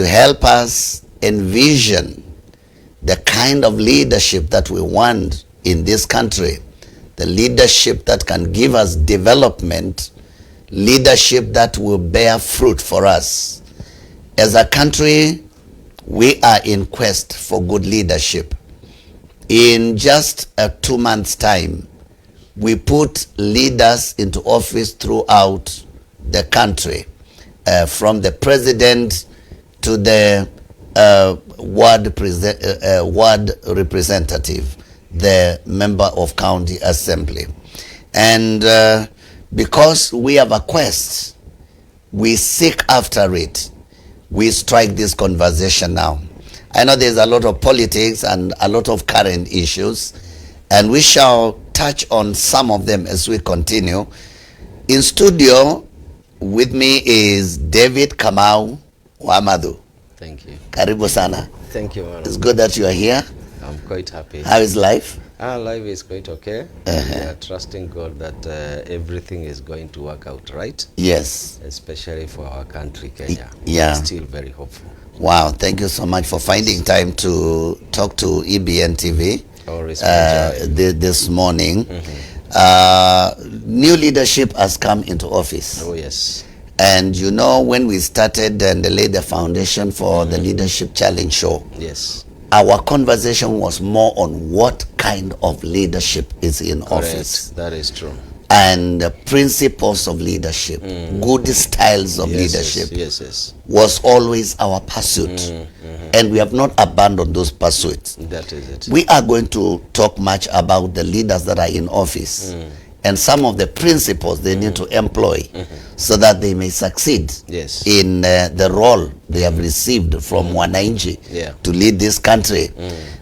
to help us envision the kind of leadership that we want in this country, the leadership that can give us development, leadership that will bear fruit for us. As a country, we are in quest for good leadership. In just a 2 months' time, we put leaders into office throughout the country, from the president to the ward representative, the member of county assembly. And because we have a quest, we seek after it, we strike this conversation now. I know there's a lot of politics and a lot of current issues, and we shall touch on some of them as we continue. In studio with me is David Kamau Wamathu. Thank you. Karibu sana. Thank you, man. It's good that you are here. I'm quite happy. How is life? Life is quite okay. We are trusting God that everything is going to work out right. Yes. Especially for our country, Kenya. Yeah. We're still very hopeful. Wow, thank you so much for finding time to talk to EBN TV this morning. New leadership has come into office. Oh, yes. And you know, when we started and laid the foundation for the Leadership Challenge show, yes, our conversation was more on what kind of leadership is in office. That is true. And the principles of leadership, good styles of leadership, yes, was always our pursuit. And we have not abandoned those pursuits. That is it. We are going to talk much about the leaders that are in office and some of the principles they need to employ so that they may succeed in the role they have received from Wananchi to lead this country.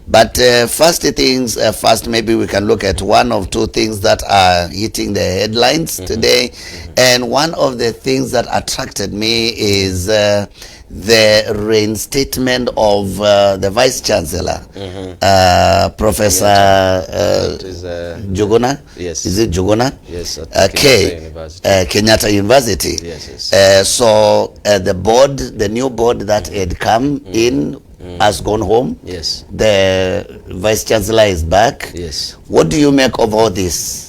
But first things first, maybe we can look at one of two things that are hitting the headlines today. And one of the things that attracted me is the reinstatement of the Vice Chancellor, Professor Juguna. Yes. Is it Juguna? Yes, at Kenyatta University. Yes. So the board, the new board that had come in, has gone home. Yes. The Vice Chancellor is back. Yes. What do you make of all this?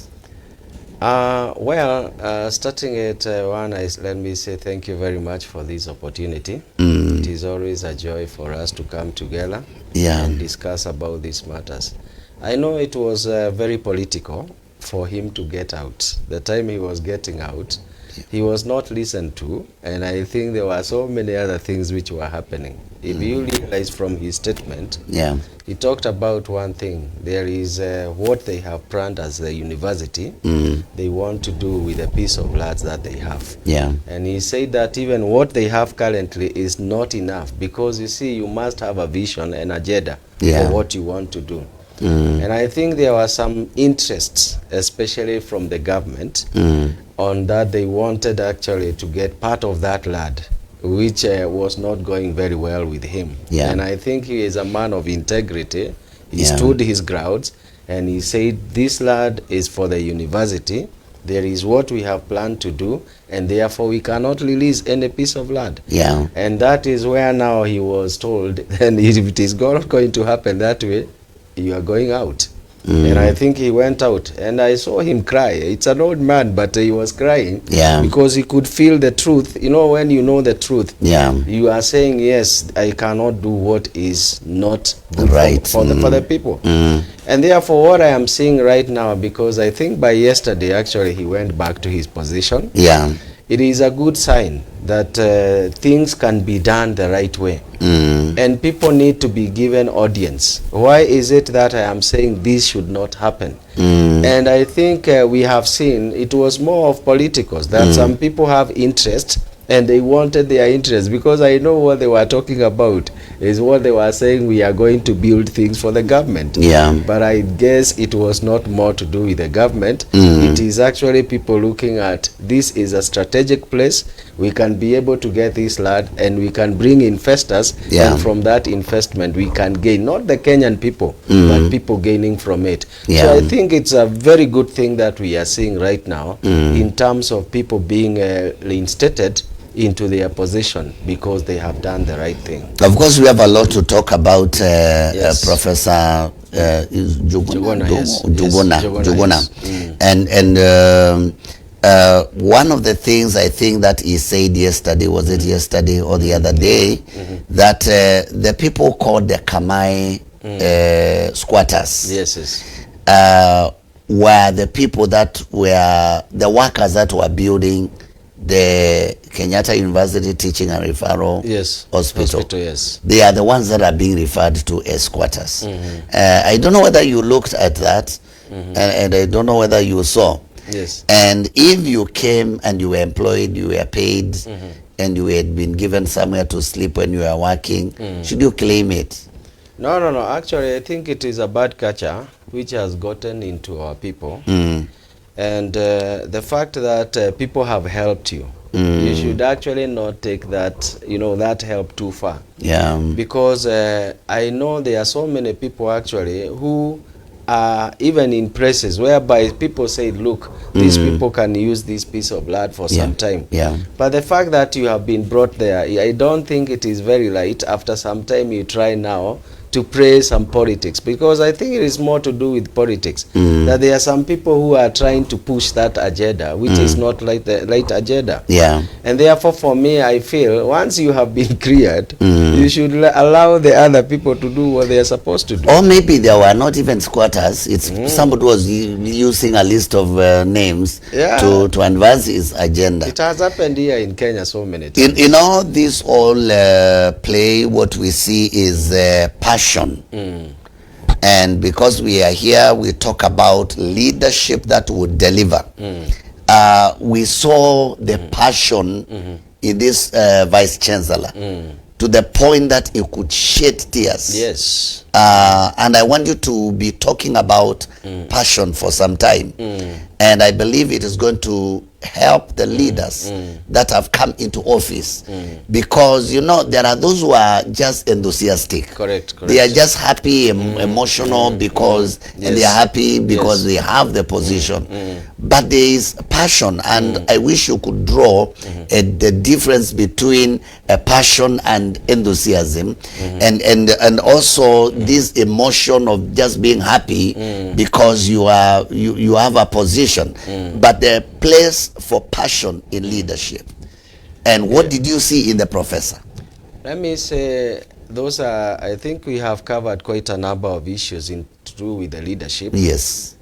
Starting at let me say thank you very much for this opportunity. It is always a joy for us to come together and discuss about these matters. I know it was very political for him to get out. The time he was getting out, he was not listened to, and I think there were so many other things which were happening. If you realize from his statement, he talked about one thing. There is what they have planned as the university, they want to do with a piece of land that they have. And he said that even what they have currently is not enough, because you see, you must have a vision and agenda for what you want to do. And I think there were some interests, especially from the government, on that they wanted actually to get part of that land, which was not going very well with him. And I think he is a man of integrity. He stood his grounds, and he said, this land is for the university. There is what we have planned to do, and therefore we cannot release any piece of land. And that is where now he was told, and if it is not going to happen that way, you are going out. And I think he went out, and I saw him cry. It's an old man, but he was crying because he could feel the truth. You know, when you know the truth, you are saying, yes, I cannot do what is not right for the people. And therefore, what I am seeing right now, because I think by yesterday, actually, he went back to his position. It is a good sign that things can be done the right way. And people need to be given audience. Why is it that I am saying this should not happen? And I think we have seen it was more of politicals, that some people have interest and they wanted their interest, because I know what they were talking about is what they were saying, we are going to build things for the government. But I guess it was not more to do with the government. It is actually people looking at this is a strategic place. We can be able to get this land, and we can bring investors, and from that investment we can gain, not the Kenyan people, but people gaining from it. So I think it's a very good thing that we are seeing right now in terms of people being reinstated into their position because they have done the right thing. Of course, we have a lot to talk about, yes. Professor Juguna. And one of the things I think that he said yesterday, was it yesterday or the other day, that the people called the Kamai squatters, were the people that were the workers that were building the Kenyatta University Teaching and Referral Hospital. They are the ones that are being referred to as squatters. I don't know whether you looked at that, and I don't know whether you saw. And if you came and you were employed, you were paid, and you had been given somewhere to sleep when you were working, should you claim it? No. Actually, I think it is a bad culture which has gotten into our people. And the fact that people have helped you, you should actually not take that, that help too far. Because I know there are so many people actually who are even in places whereby people say, look, these people can use this piece of land for some time. But the fact that you have been brought there, I don't think it is very right. After some time you try now to praise some politics, because I think it is more to do with politics. That there are some people who are trying to push that agenda, which is not like the right agenda. And therefore, for me, I feel once you have been cleared, you should allow the other people to do what they are supposed to do. Or maybe there were not even squatters. It's somebody was using a list of names to advance his agenda. It has happened here in Kenya so many times. In all this all play, what we see is passion. And because we are here, we talk about leadership that would deliver. We saw the passion in this Vice Chancellor to the point that he could shed tears. And I want you to be talking about passion for some time. And I believe it is going to help the leaders that have come into office, because there are those who are just enthusiastic. Correct. They are just happy, emotional, because and they are happy because they have the position. But there is passion, and I wish you could draw the difference between a passion and enthusiasm, and also this emotion of just being happy because you have a position, but the place for passion in leadership. And what did you see in the professor? Let me say, those are, I think we have covered quite a number of issues to do with the leadership.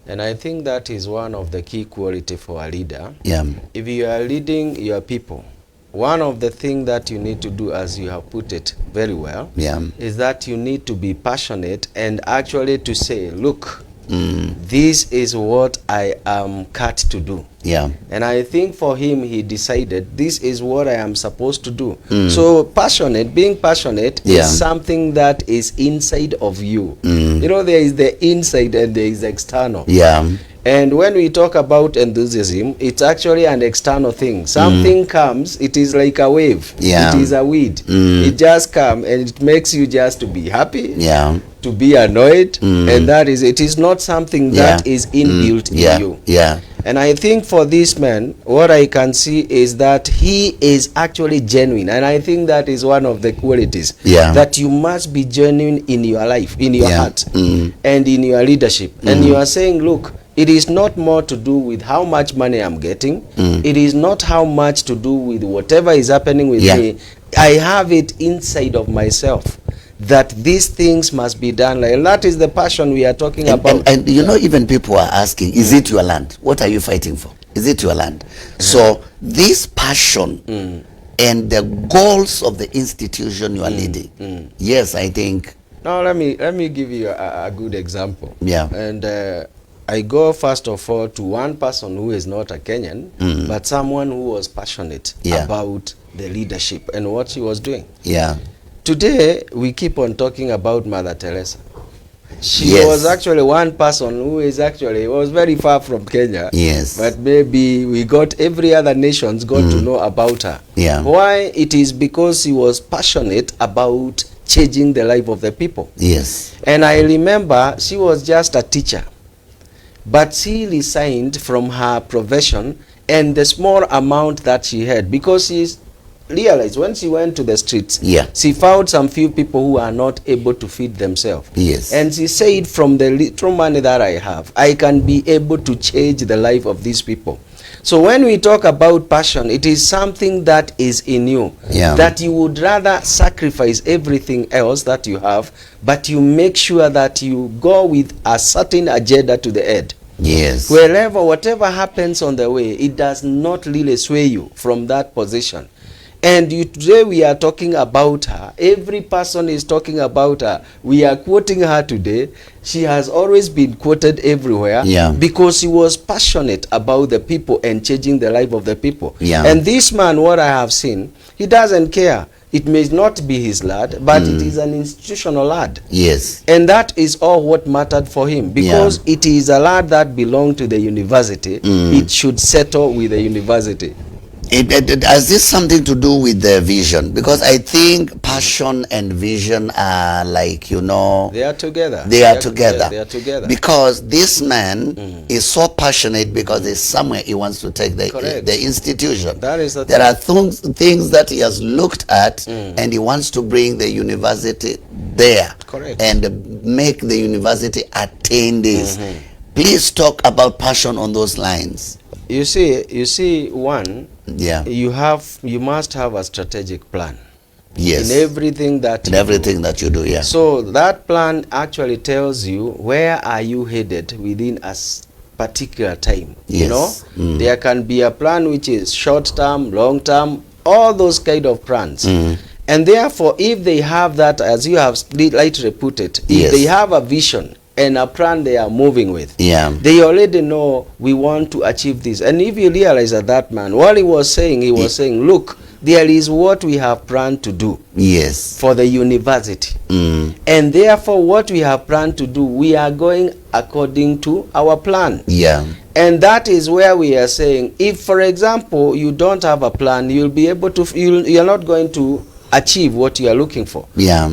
And I think that is one of the key quality for a leader. If you are leading your people, one of the things that you need to do, as you have put it very well, is that you need to be passionate and actually to say, look, this is what I am cut to do. And I think for him, he decided this is what I am supposed to do. So being passionate is something that is inside of you. There is the inside and there is the external. And when we talk about enthusiasm, it's actually an external thing. Something comes, it is like a wave. It is a weed. It just comes and it makes you just to be happy, to be annoyed, and that is, it is not something that is inbuilt in you. And I think for this man, what I can see is that he is actually genuine. And I think that is one of the qualities, that you must be genuine in your life, in your heart, and in your leadership. And you are saying, look, it is not more to do with how much money I'm getting. It is not how much to do with whatever is happening with me. I have it inside of myself that these things must be done. Like that is the passion we are talking about. And even people are asking, is it your land? What are you fighting for? Is it your land? So this passion and the goals of the institution you are leading. Yes, I think. Now let me give you a good example. And I go first of all to one person who is not a Kenyan, but someone who was passionate about the leadership and what she was doing. Today, we keep on talking about Mother Teresa. She was actually one person who is actually was very far from Kenya. But maybe we got every other nations got to know about her. Why? It is because she was passionate about changing the life of the people. And I remember she was just a teacher, but she resigned from her profession and the small amount that she had, because realized when she went to the streets, yeah, she found some few people who are not able to feed themselves. Yes. And she said, from the little money that I have, I can be able to change the life of these people. So when we talk about passion, it is something that is in you, yeah, that you would rather sacrifice everything else that you have, but you make sure that you go with a certain agenda to the end. Yes. Wherever, whatever happens on the way, it does not really sway you from that position. And today we are talking about her. Every person is talking about her. We are quoting her today. She has always been quoted everywhere, yeah, because she was passionate about the people and changing the life of the people. Yeah. And this man, what I have seen, he doesn't care. It may not be his lad, but it is an institutional lad. Yes. And that is all what mattered for him, because it is a lad that belonged to the university. It should settle with the university. Has this something to do with the vision? Because I think passion and vision are like, you know, they are together. They are together. They are together. Because this man is so passionate because there's somewhere he wants to take the institution. That is there are things that he has looked at and he wants to bring the university there. Correct. And make the university attain this. Please talk about passion on those lines. You see, one, yeah, you must have a strategic plan. Yes. In everything that you do, yeah. So that plan actually tells you where are you headed within a particular time. Yes. You know, there can be a plan which is short term, long term, all those kind of plans. And therefore, if they have that, as you have lightly put it, if they have a vision and a plan they are moving with, they already know we want to achieve this. And if you realize that man, what he was saying, saying, look, there is what we have planned to do for the university. And therefore, what we have planned to do, we are going according to our plan. And that is where we are saying, if, for example, you don't have a plan, you'll be able to, you're not going to achieve what you are looking for.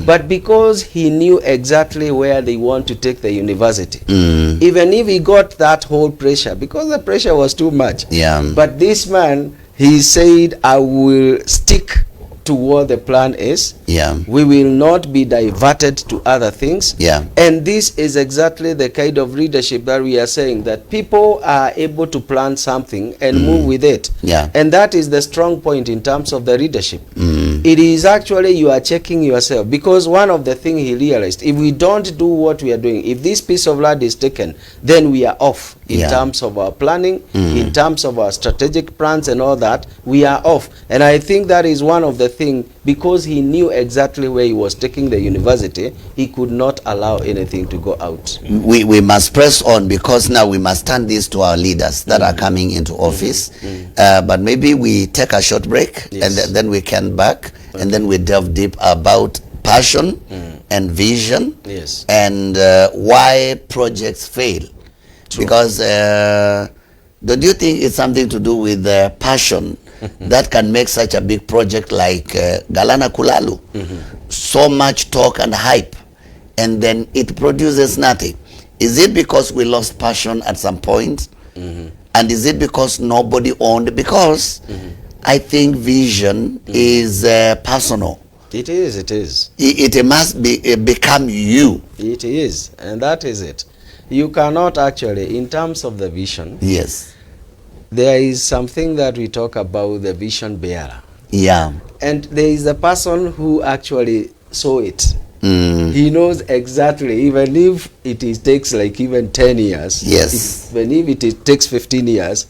But because he knew exactly where they want to take the university, even if he got that whole pressure, because the pressure was too much, but this man, he said, I will stick to what the plan is. We will not be diverted to other things. And this is exactly the kind of leadership that we are saying, that people are able to plan something and move with it. And that is the strong point in terms of the leadership. It is actually you are checking yourself, because one of the things he realized, if we don't do what we are doing, if this piece of land is taken, then we are off in terms of our planning, in terms of our strategic plans and all that, we are off. And I think that is one of the things, because he knew exactly where he was taking the university, he could not allow anything to go out. We must press on, because now we must turn this to our leaders that are coming into office. But maybe we take a short break, and then we can back, and then we delve deep about passion and vision, and why projects fail. Because don't you think it's something to do with passion that can make such a big project like Galana Kulalu? So much talk and hype, and then it produces nothing. Is it because we lost passion at some point? And is it because nobody owned? Because I think vision is personal. It is. It is. It must become you. It is, and that is it. You cannot actually, in terms of the vision, there is something that we talk about, the vision bearer. And there is a person who actually saw it. He knows exactly, even if it takes like even 10 years, even if it takes 15 years,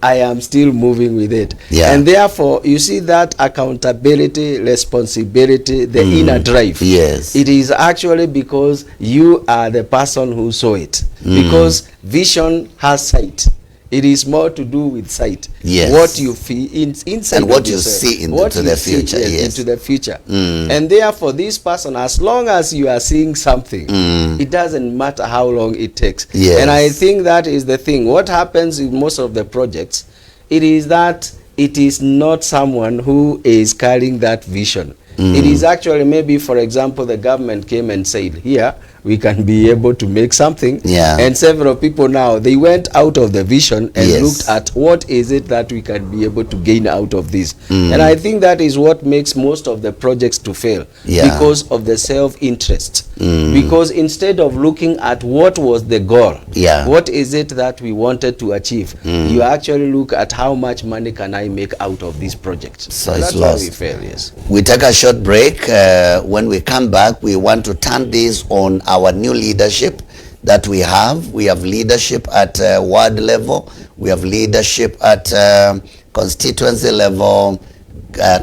I am still moving with it. And therefore, you see that accountability, responsibility, the inner drive. It is actually because you are the person who saw it. Because vision has sight. It is more to do with sight. What you feel inside and what you see into the future. Into the future. And therefore, this person, as long as you are seeing something, it doesn't matter how long it takes. And I think that is the thing. What happens in most of the projects, it is that it is not someone who is carrying that vision. It is actually, maybe, for example, the government came and said, here, we can be able to make something. And several people now, they went out of the vision and looked at what is it that we can be able to gain out of this. And I think that is what makes most of the projects to fail, because of the self-interest. Because instead of looking at what was the goal, what is it that we wanted to achieve, you actually look at how much money can I make out of this project. So that's why we fail. Yes. We take a short break. When we come back, we want to turn this on our new leadership that we have. We have leadership at ward level. We have leadership at constituency level,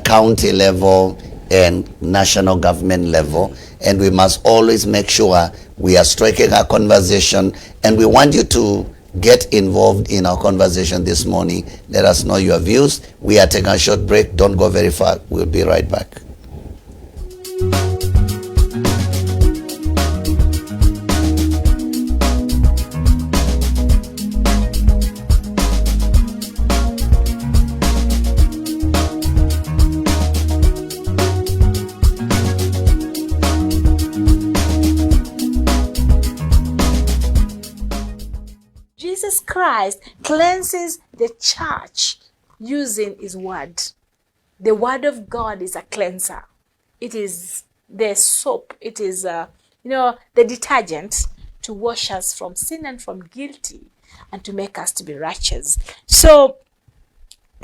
county level, and national government level. And we must always make sure we are striking a conversation. And we want you to get involved in our conversation this morning. Let us know your views. We are taking a short break. Don't go very far. We'll be right back. Jesus Christ cleanses the church using his word. The word of God is a cleanser. It is the soap. It is, the detergent to wash us from sin and from guilty and to make us to be righteous. So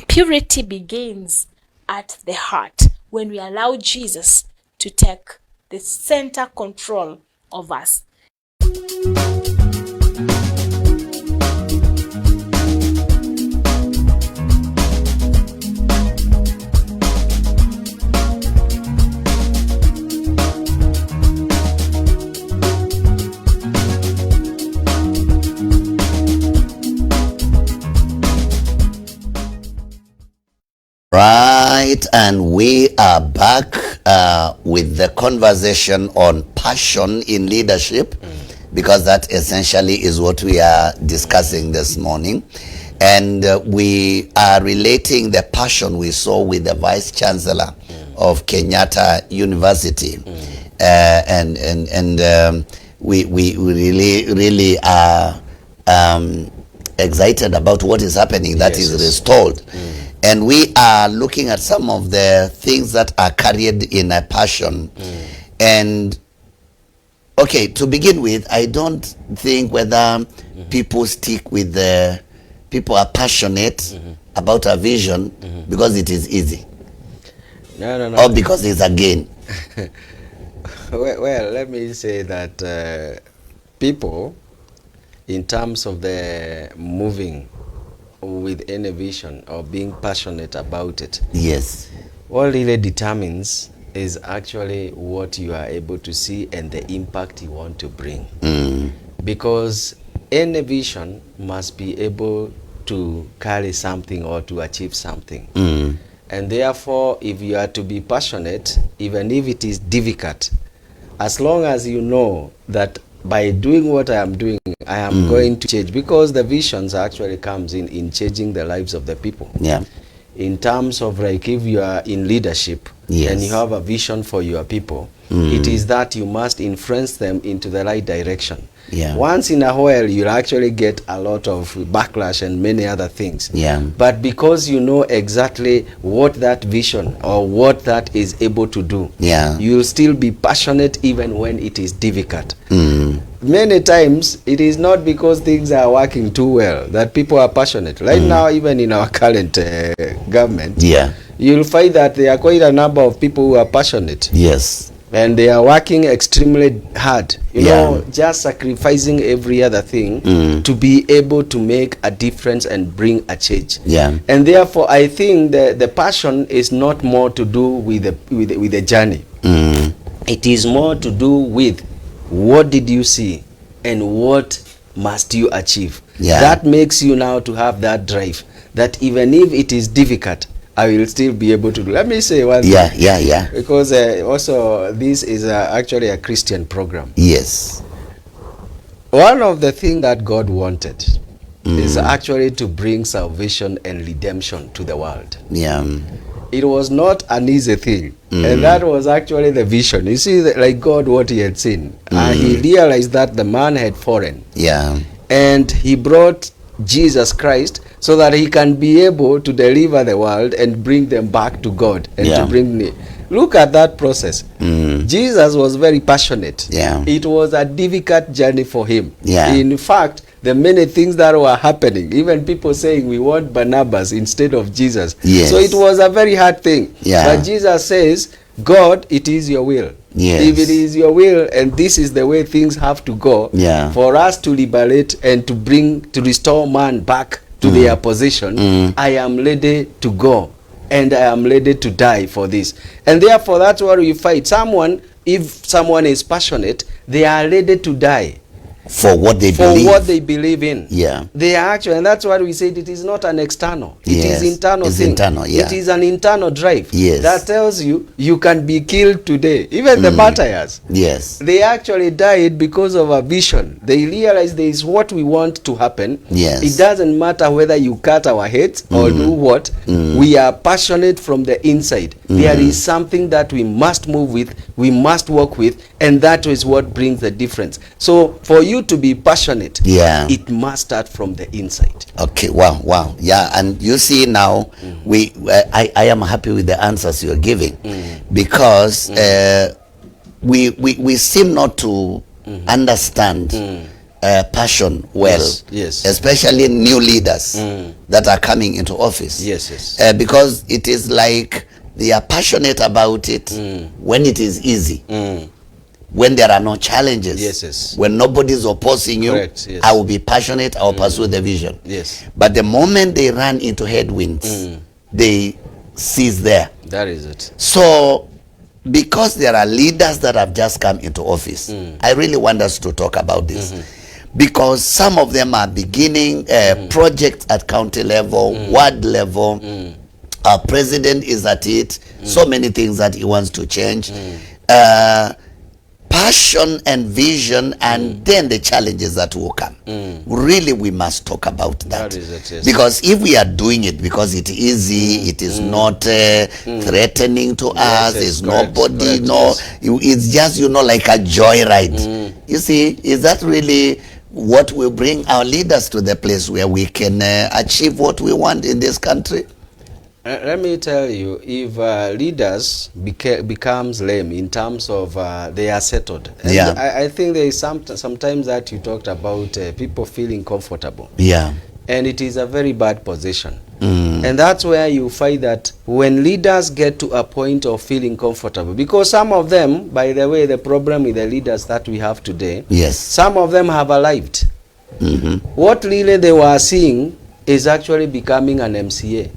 purity begins at the heart when we allow Jesus to take the center control of us. Right, and we are back with the conversation on passion in leadership, because that essentially is what we are discussing this morning. And we are relating the passion we saw with the Vice Chancellor of Kenyatta University. We really are excited about what is happening that is restored. And we are looking at some of the things that are carried in a passion. And okay, to begin with, I don't think whether people stick with the, people are passionate about a vision because it is easy. No. Or because it's a gain. Well, let me say that people, in terms of the moving with any vision or being passionate about it, what really determines is actually what you are able to see and the impact you want to bring. Because any vision must be able to carry something or to achieve something. And therefore, if you are to be passionate, even if it is difficult, as long as you know that by doing what I am doing, I am going to change, because the visions actually comes in changing the lives of the people. In terms of, like, if you are in leadership and you have a vision for your people, it is that you must influence them into the right direction. Once in a while, you'll actually get a lot of backlash and many other things. But because you know exactly what that vision or what that is able to do, you'll still be passionate even when it is difficult. Many times, it is not because things are working too well that people are passionate. Right now, even in our current government, you'll find that there are quite a number of people who are passionate. And they are working extremely hard, you know, just sacrificing every other thing to be able to make a difference and bring a change. And therefore, I think the passion is not more to do with the journey. It is more to do with what did you see and what must you achieve. That makes you now to have that drive, that even if it is difficult, I will still be able to do. Let me say one thing. Because also this is actually a Christian program. One of the things that God wanted is actually to bring salvation and redemption to the world. it was not an easy thing. And that was actually the vision. You see, like God, what he had seen. He realized that the man had fallen. Yeah. And he brought Jesus Christ so that he can be able to deliver the world and bring them back to God and to bring me. Look at that process. Jesus was very passionate. Yeah. It was a difficult journey for him. Yeah. In fact, the many things that were happening, even people saying we want Barnabas instead of Jesus. Yes. So it was a very hard thing. Yeah. But Jesus says, God, it is your will. Yes. If it is your will and this is the way things have to go, for us to liberate and to restore man back to their position, I am ready to go and I am ready to die for this. And therefore that's why we fight. If someone is passionate, they are ready to die for what they believe in. Yeah. They are actually, and that's why we said it is not an external. It is internal thing. Internal, yeah. It is an internal drive. Yes. That tells you can be killed today. Even the martyrs. Yes. They actually died because of a vision. They realized there is what we want to happen. Yes. It doesn't matter whether you cut our heads or do what. We are passionate from the inside. There is something that we must move with, we must work with, and that is what brings the difference. So for you to be passionate, it must start from the inside. Okay, wow. Yeah, and you see now, I am happy with the answers you're giving, because we seem not to understand passion well, especially new leaders that are coming into office. Because it is like they are passionate about it when it is easy. When there are no challenges, when nobody is opposing you, I will be passionate, I will pursue the vision. But the moment they run into headwinds, they cease there. That is it. So, because there are leaders that have just come into office, I really want us to talk about this. Because some of them are beginning projects at county level, ward level. Our president is at it. So many things that he wants to change. Passion and vision, and then the challenges that will come. Really, we must talk about that. Because if we are doing it because it is easy, it is not threatening to us, it's nobody, it's just, like a joyride. You see, is that really what will bring our leaders to the place where we can achieve what we want in this country? Let me tell you, if leaders becomes lame in terms of they are settled. And I think there is sometimes that you talked about people feeling comfortable. And it is a very bad position. And that's where you find that when leaders get to a point of feeling comfortable, because some of them, by the way, the problem with the leaders that we have today, some of them have arrived. What really they were seeing is actually becoming an MCA.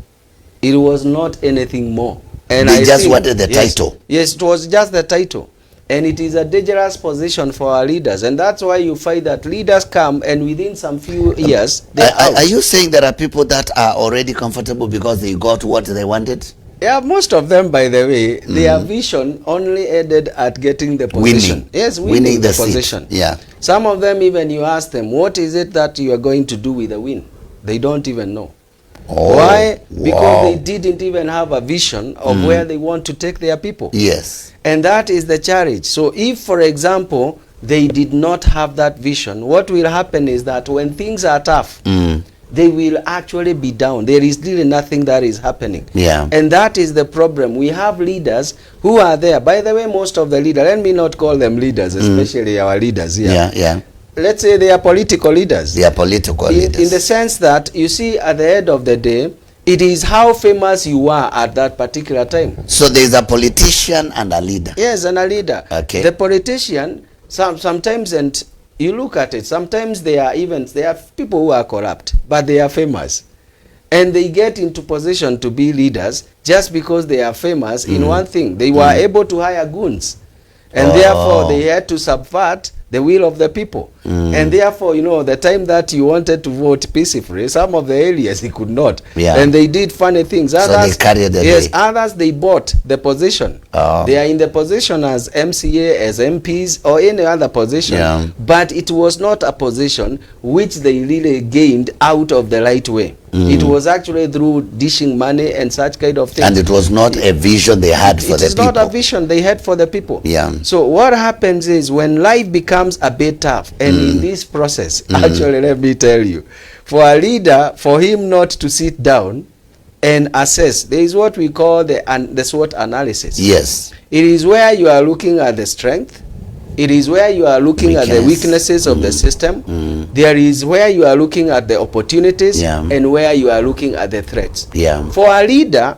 It was not anything more. And they just wanted the title. Yes, it was just the title. And it is a dangerous position for our leaders. And that's why you find that leaders come and within some few years, are you saying there are people that are already comfortable because they got what they wanted? Yeah, most of them, by the way, their vision only ended at getting the position. Winning the position. Some of them, even you ask them, what is it that you are going to do with the win? They don't even know. Why? Because they didn't even have a vision of where they want to take their people. And that is the challenge. So if, for example, they did not have that vision, what will happen is that when things are tough, they will actually be down. There is really nothing that is happening. And that is the problem. We have leaders who are there. By the way, most of the leaders, let me not call them leaders, especially our leaders here. Let's say they are political leaders. They are political leaders. In the sense that, you see, at the end of the day, it is how famous you are at that particular time. So there is a politician and a leader. Yes, and a leader. Okay. The politician, sometimes, and you look at it, sometimes there are people who are corrupt, but they are famous. And they get into position to be leaders just because they are famous in one thing. They were able to hire goons. And therefore, they had to subvert the will of the people. And therefore, the time that you wanted to vote peacefully, some of the areas he could not. And they did funny things. Others, so they carried the day. Others, they bought the position. They are in the position as MCA, as MPs, or any other position. But it was not a position which they really gained out of the right way. It was actually through dishing money and such kind of things. And it was not a vision they had for the people. It is not a vision they had for the people. Yeah. So what happens is when life becomes a bit tough, and in this process, actually, let me tell you, for a leader, for him not to sit down and assess, there is what we call the SWOT analysis. Yes. It is where you are looking at the strength. It is where you are looking at the weaknesses of the system. There is where you are looking at the opportunities, and where you are looking at the threats. Yeah. For a leader,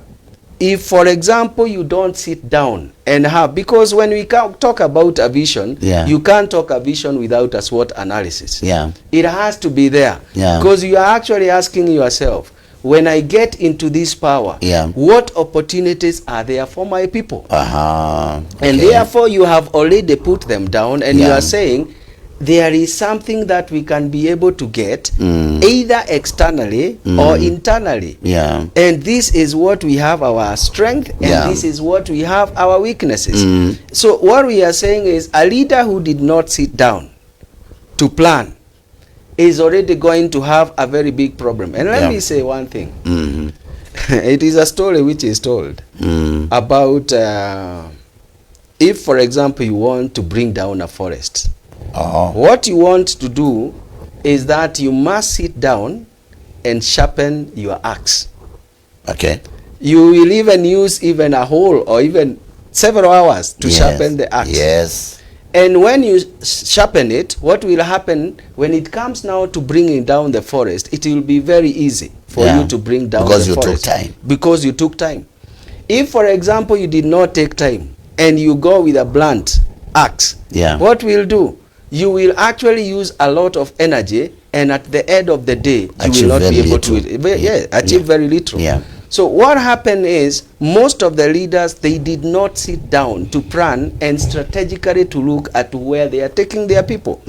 if, for example, you don't sit down and have, because when we talk about a vision, you can't talk a vision without a SWOT analysis. Yeah. It has to be there. Yeah. Because you are actually asking yourself, when I get into this power, what opportunities are there for my people? And therefore, you have already put them down, and you are saying, there is something that we can be able to get either externally or internally. And this is what we have our strength, and this is what we have our weaknesses. So what we are saying is, a leader who did not sit down to plan is already going to have a very big problem. And let me say one thing. It is a story which is told about if, for example, you want to bring down a forest. What you want to do is that you must sit down and sharpen your axe. Okay. You will even use even a whole or even several hours to sharpen the axe. Yes. And when you sharpen it, what will happen when it comes now to bringing down the forest, it will be very easy for you to bring down the forest. Because you took time. Because you took time. If, for example, you did not take time and you go with a blunt axe, what will do? You will actually use a lot of energy, and at the end of the day, you will not be able to achieve very little. So what happened is, most of the leaders, they did not sit down to plan and strategically to look at where they are taking their people.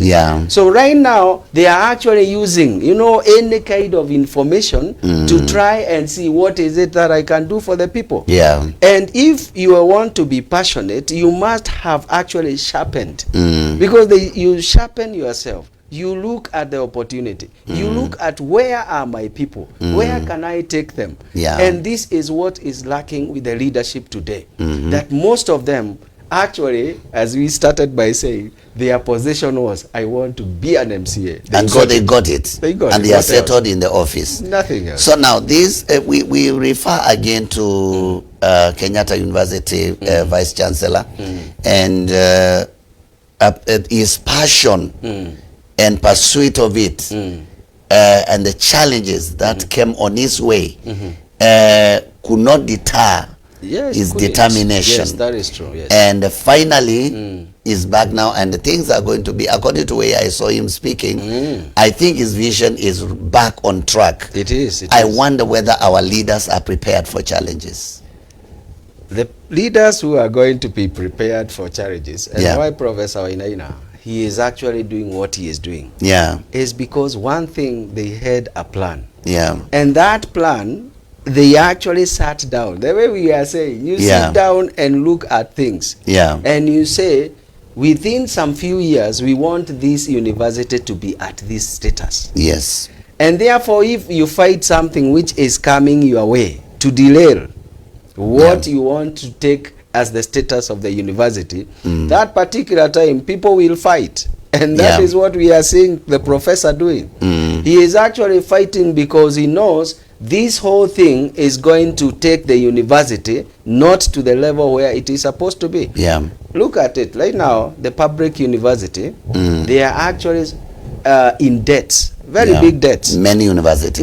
So right now, they are actually using, any kind of information to try and see what is it that I can do for the people. And if you want to be passionate, you must have actually sharpened. Because you sharpen yourself. You look at the opportunity. You look at, where are my people? Where can I take them? And this is what is lacking with the leadership today. That most of them, actually, as we started by saying, their position was, I want to be an MCA. They got it. And they are settled in the office. Nothing else. So now this, we refer again to Kenyatta University Vice Chancellor, and his passion and pursuit of it, and the challenges that came on his way, could not deter his determination. Yes, that is true. Yes. And finally, he's back now, and the things are going to be, according to the way I saw him speaking, I think his vision is back on track. It is. I wonder whether our leaders are prepared for challenges. The leaders who are going to be prepared for challenges, and why Professor Wainaina, he is actually doing what he is doing, is because one thing, they had a plan. And that plan, they actually sat down. The way we are saying, you sit down and look at things. And you say, within some few years, we want this university to be at this status. And therefore, if you find something which is coming your way to derail what you want to take as the status of the university, that particular time, people will fight. And that is what we are seeing the professor doing. He is actually fighting because he knows this whole thing is going to take the university not to the level where it is supposed to be. Look at it. Right now, the public university, they are actually in debts. Very big debts. Many universities.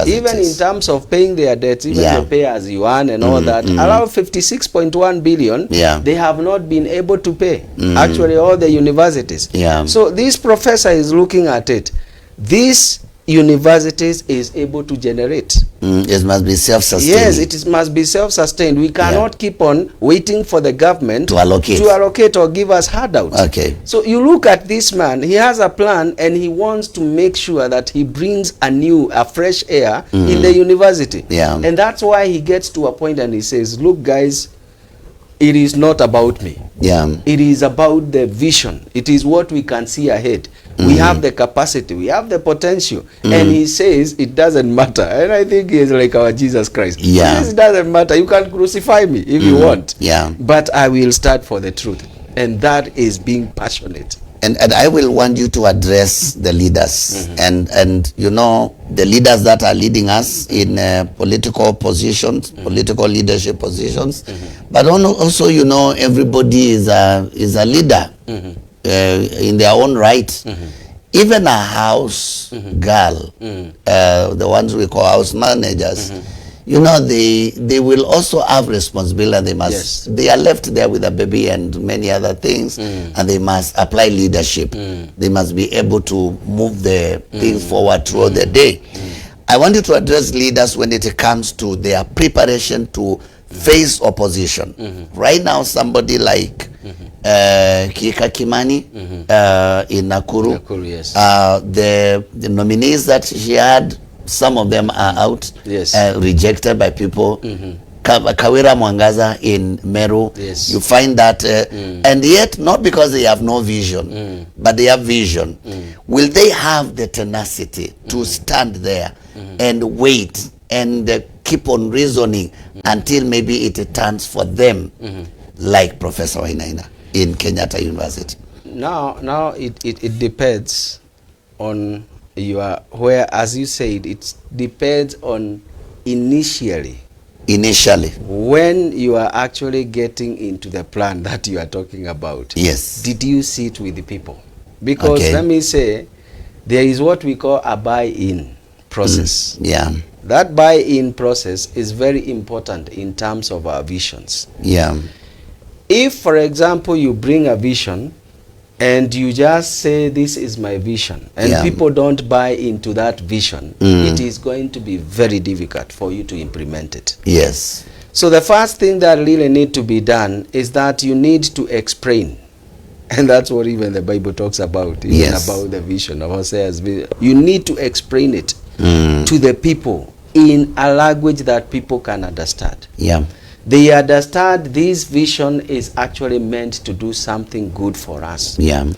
Even in terms of paying their debts, even the pay as you earn and all that, around 56.1 billion, they have not been able to pay. Actually, all the universities. So this professor is looking at it. This universities is able to generate. It must be self-sustained. Yes, it must be self-sustained. We cannot keep on waiting for the government to allocate or give us handouts. Okay. So you look at this man, he has a plan, and he wants to make sure that he brings a fresh air in the university. And that's why he gets to a point and he says, look guys, it is not about me. Yeah. It is about the vision. It is what we can see ahead. We have the capacity, we have the potential. And he says it doesn't matter. And I think he is like our Jesus Christ. Yeah. He says it doesn't matter. You can crucify me if you want. Yeah. But I will stand for the truth. And that is being passionate. And I will want you to address the leaders, and you know, the leaders that are leading us in political positions, political leadership positions, but also, you know, everybody is a leader in their own right. Even a house girl, the ones we call house managers, you know, they will also have responsibility. They must, they are left there with a baby and many other things, and they must apply leadership. They must be able to move the things forward throughout the day. I want you to address leaders when it comes to their preparation to face opposition. Right now, somebody like Kika Kimani in Nakuru, yes. The nominees that she had, some of them are out, rejected by people. Kawira Mwangaza in Meru, you find that, and yet not because they have no vision, but they have vision. Will they have the tenacity to stand there and wait and keep on reasoning until maybe it turns for them, like Professor Wainaina in Kenyatta University? Now it depends on where, as you said, it depends on initially when you are actually getting into the plan that you are talking about. Yes. Did you sit with the people? Because let me say, there is what we call a buy-in process. Yeah. That buy-in process is very important in terms of our visions. Yeah. If, for example, you bring a vision and you just say, this is my vision, and people don't buy into that vision, it is going to be very difficult for you to implement it. Yes. So the first thing that really need to be done is that you need to explain. And that's what even the Bible talks about, even about the vision of Hosea's vision. You need to explain it to the people in a language that people can understand. Yeah. They understand this vision is actually meant to do something good for us. Yeah.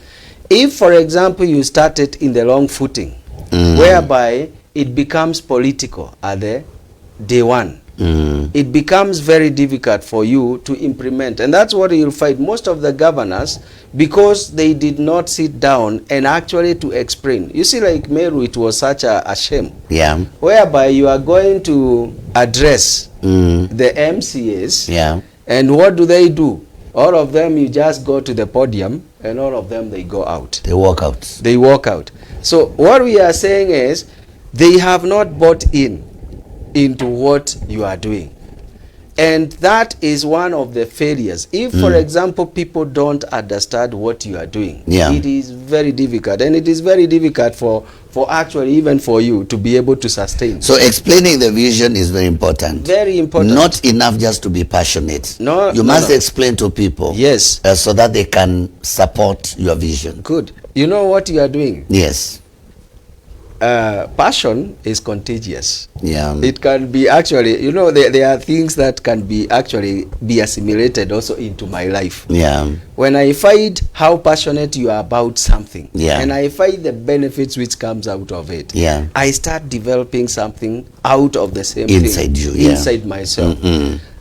If, for example, you started in the wrong footing, whereby it becomes political at the day one, it becomes very difficult for you to implement. And that's what you'll find most of the governors, because they did not sit down and actually to explain. You see, like Meru, it was such a shame. Yeah. Whereby you are going to address the MCAs. Yeah. And what do? All of them, you just go to the podium, and all of them, they go out. They walk out. They walk out. So what we are saying is, they have not bought into what you are doing. And that is one of the failures. If, for example, people don't understand what you are doing, it is very difficult. And it is very difficult for actually even for you to be able to sustain. So explaining the vision is very important. Very important. Not enough just to be passionate. No, you must explain to people. Yes. So that they can support your vision. Good. You know what you are doing? Yes. Passion is contagious. Yeah. It can be actually, you know, there are things that can be actually be assimilated also into my life. Yeah. When I find how passionate you are about something, and I find the benefits which comes out of it, I start developing something out of the same inside thing, you, inside myself.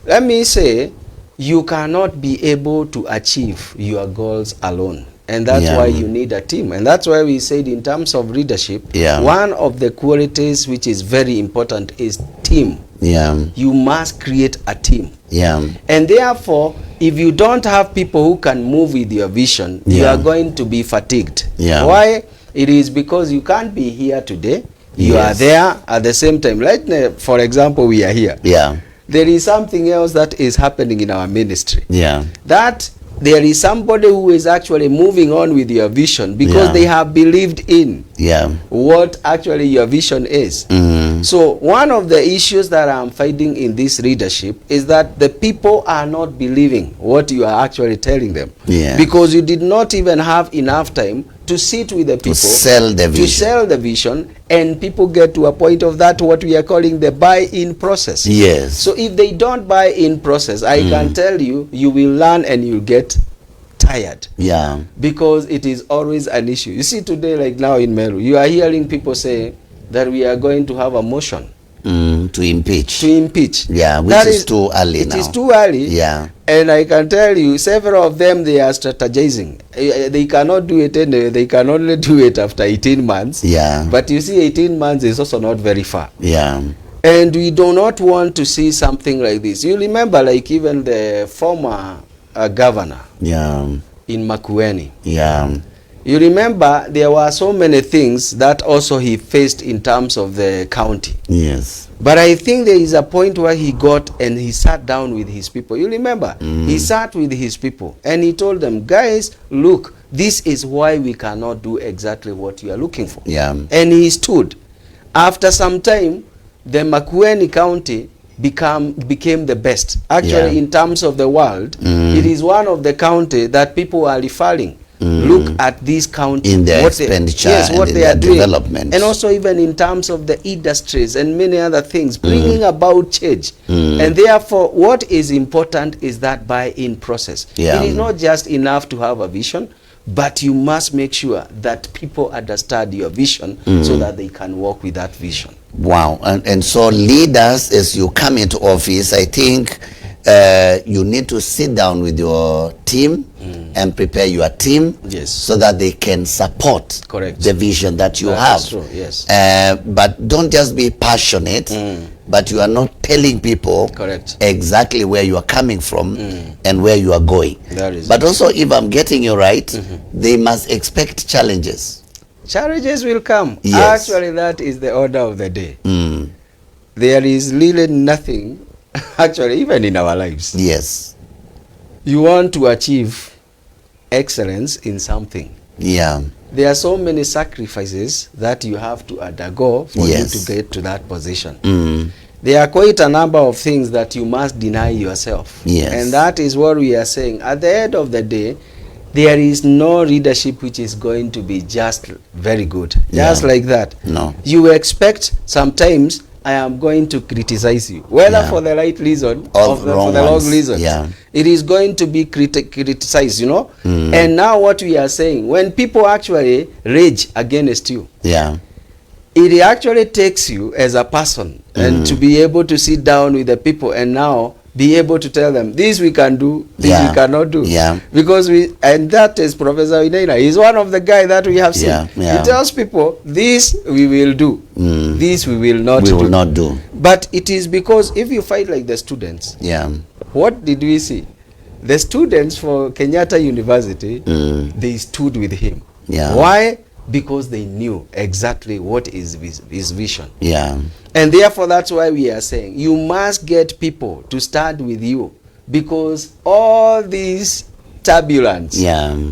Let me say, you cannot be able to achieve your goals alone. And that's why you need a team. And that's why we said in terms of leadership, one of the qualities which is very important is team. You must create a team. And therefore, if you don't have people who can move with your vision, you are going to be fatigued. Why? It is because you can't be here today. You are there at the same time. Like, for example, we are here. There is something else that is happening in our ministry. That there is somebody who is actually moving on with your vision because they have believed in what actually your vision is. So one of the issues that I'm finding in this leadership is that the people are not believing what you are actually telling them. Because you did not even have enough time to sit with the people, to sell the vision, and people get to a point of that what we are calling the buy-in process. So if they don't buy in process, I can tell you, you will learn and you get tired. Because it is always an issue. You see today, like now in Meru, you are hearing people say that we are going to have a motion to impeach. Which is too early now. It is too early. And I can tell you, several of them, they are strategizing. They cannot do it, and they can only do it after 18 months. But you see, 18 months is also not very far. And we do not want to see something like this. You remember, like even the former governor in Makueni. You remember there were so many things that also he faced in terms of the county. But I think there is a point where he got and he sat down with his people. You remember? He sat with his people and he told them, guys, look, this is why we cannot do exactly what you are looking for. And he stood. After some time, the Makueni County became the best. Actually, in terms of the world, it is one of the county that people are referring. Look at this county, in their expenditure, what they are doing, development, and also even in terms of the industries and many other things, bringing about change. And therefore, what is important is that buy-in process. It is not just enough to have a vision, but you must make sure that people understand your vision so that they can work with that vision. Wow. And so leaders, as you come into office, I think you need to sit down with your team and prepare your team so that they can support the vision that you have. True. But don't just be passionate, but you are not telling people exactly where you are coming from and where you are going. But also, if I'm getting you right, they must expect challenges. Challenges will come. Actually, that is the order of the day. There is really nothing, actually, even in our lives. You want to achieve excellence in something. There are so many sacrifices that you have to undergo for you to get to that position. There are quite a number of things that you must deny yourself. And that is what we are saying. At the end of the day, there is no leadership which is going to be just very good. Just like that. No. You expect sometimes I am going to criticize you, whether for the right reason or for the wrong reason. It is going to be criticized, you know. And now what we are saying, when people actually rage against you, it actually takes you as a person and to be able to sit down with the people and now be able to tell them, this we can do, this we cannot do. Because and that is Professor Inaina. He's one of the guys that we have seen. He tells people, this we will do, this we will not do. But it is because if you fight like the students, what did we see? The students for Kenyatta University, they stood with him. Why? Because they knew exactly what is his vision. And therefore, that's why we are saying you must get people to stand with you, because all these turbulence,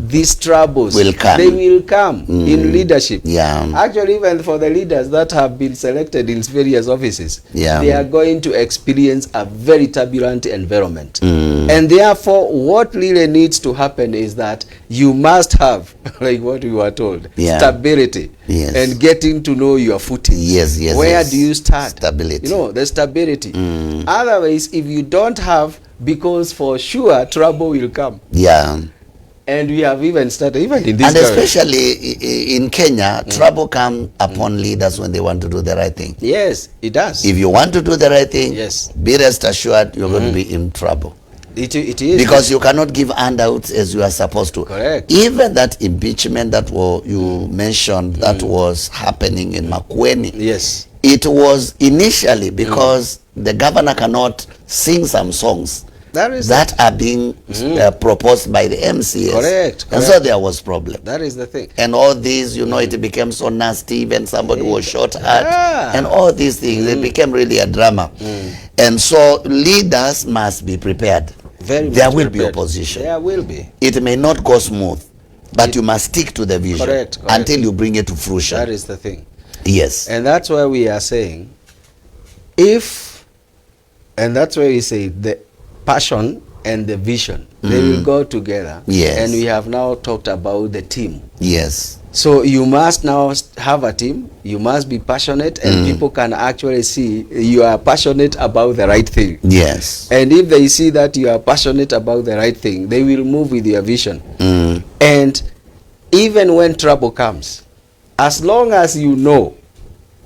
these troubles will come. They will come in leadership. Actually, even for the leaders that have been selected in various offices, they are going to experience a very turbulent environment. And therefore, what really needs to happen is that you must have, like what we were told, stability and getting to know your footing. Where do you start? Stability. You know, the stability. Otherwise, if you don't have, because for sure trouble will come. And we have even started, even in this and especially in Kenya, trouble comes upon leaders when they want to do the right thing. Yes, it does. If you want to do the right thing, be rest assured you're going to be in trouble. It is. Because you cannot give handouts as you are supposed to. Even that impeachment that you mentioned, that was happening in Makueni. It was initially because the governor cannot sing some songs that are being proposed by the MCS. And so there was problem. That is the thing. And all these, you know, it became so nasty when somebody was shot at. And all these things, it became really a drama. And so leaders must be prepared. There will be opposition. There will be. It may not go smooth, but you must stick to the vision until you bring it to fruition. That is the thing. Yes. And that's why we are saying And that's why we say the passion and the vision, they will go together. Yes. And we have now talked about the team. Yes. So you must now have a team. You must be passionate, and people can actually see you are passionate about the right thing. Yes. And if they see that you are passionate about the right thing, they will move with your vision. And even when trouble comes, as long as you know,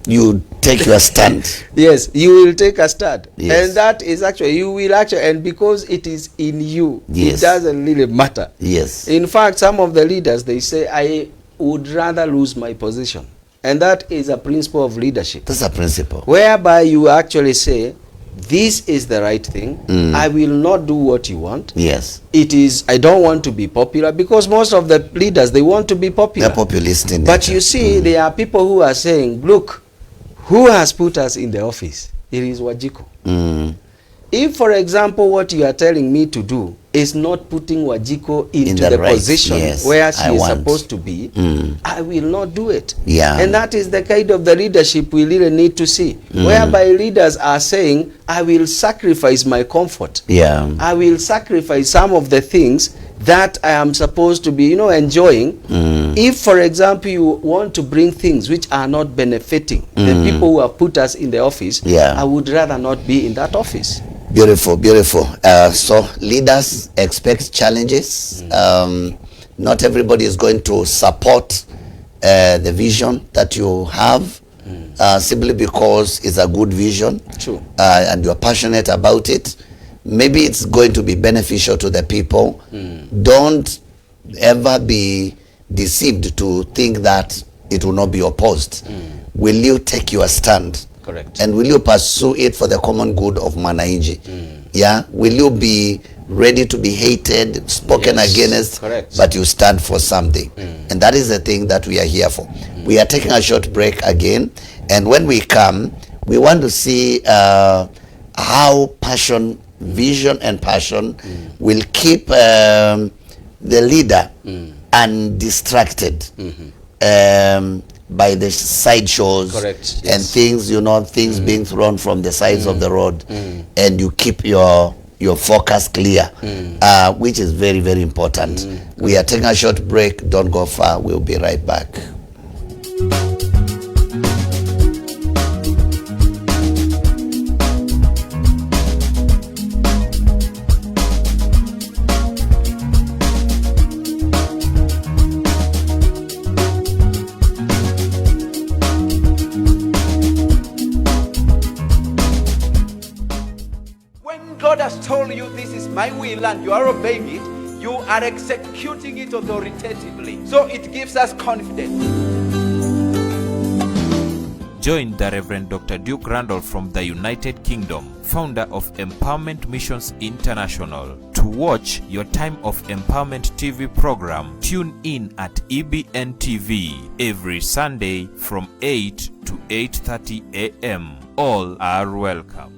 you take your stand. Yes, you will take a stand. Yes. And that is actually, you will actually, and because it is in you, yes, it doesn't really matter. Yes. In fact, some of the leaders, they say, I would rather lose my position. And that is a principle of leadership. That's a principle. Whereby you actually say, this is the right thing. I will not do what you want. Yes. It is, I don't want to be popular, because most of the leaders, they want to be popular. They're populist in But nature. you see, there are people who are saying, look, who has put us in the office? It is Wajiko. If, for example, what you are telling me to do is not putting Wajiko into the right position where she is supposed to be, I will not do it. Yeah. And that is the kind of the leadership we really need to see, whereby leaders are saying, I will sacrifice my comfort. Yeah. I will sacrifice some of the things that I am supposed to be, enjoying. If, for example, you want to bring things which are not benefiting the people who have put us in the office, I would rather not be in that office. Beautiful, beautiful. So leaders expect challenges. Not everybody is going to support the vision that you have simply because it's a good vision. True. And you're passionate about it. Maybe it's going to be beneficial to the people. Don't ever be deceived to think that it will not be opposed. Will you take your stand? Correct. And will you pursue it for the common good of Mwananchi? Yeah? Will you be ready to be hated, spoken against, but you stand for something? And that is the thing that we are here for. We are taking a short break again, and when we come, we want to see how passion, vision and passion will keep the leader undistracted by the sideshows and things, things being thrown from the sides of the road, and you keep your focus clear, which is very, very important. We are taking a short break. Don't go far. We'll be right back. My will and you are obeying it, you are executing it authoritatively. So it gives us confidence. Join the Reverend Dr. Duke Randall from the United Kingdom, founder of Empowerment Missions International. To watch your Time of Empowerment TV program, tune in at EBN TV every Sunday from 8 to 8:30 a.m. All are welcome.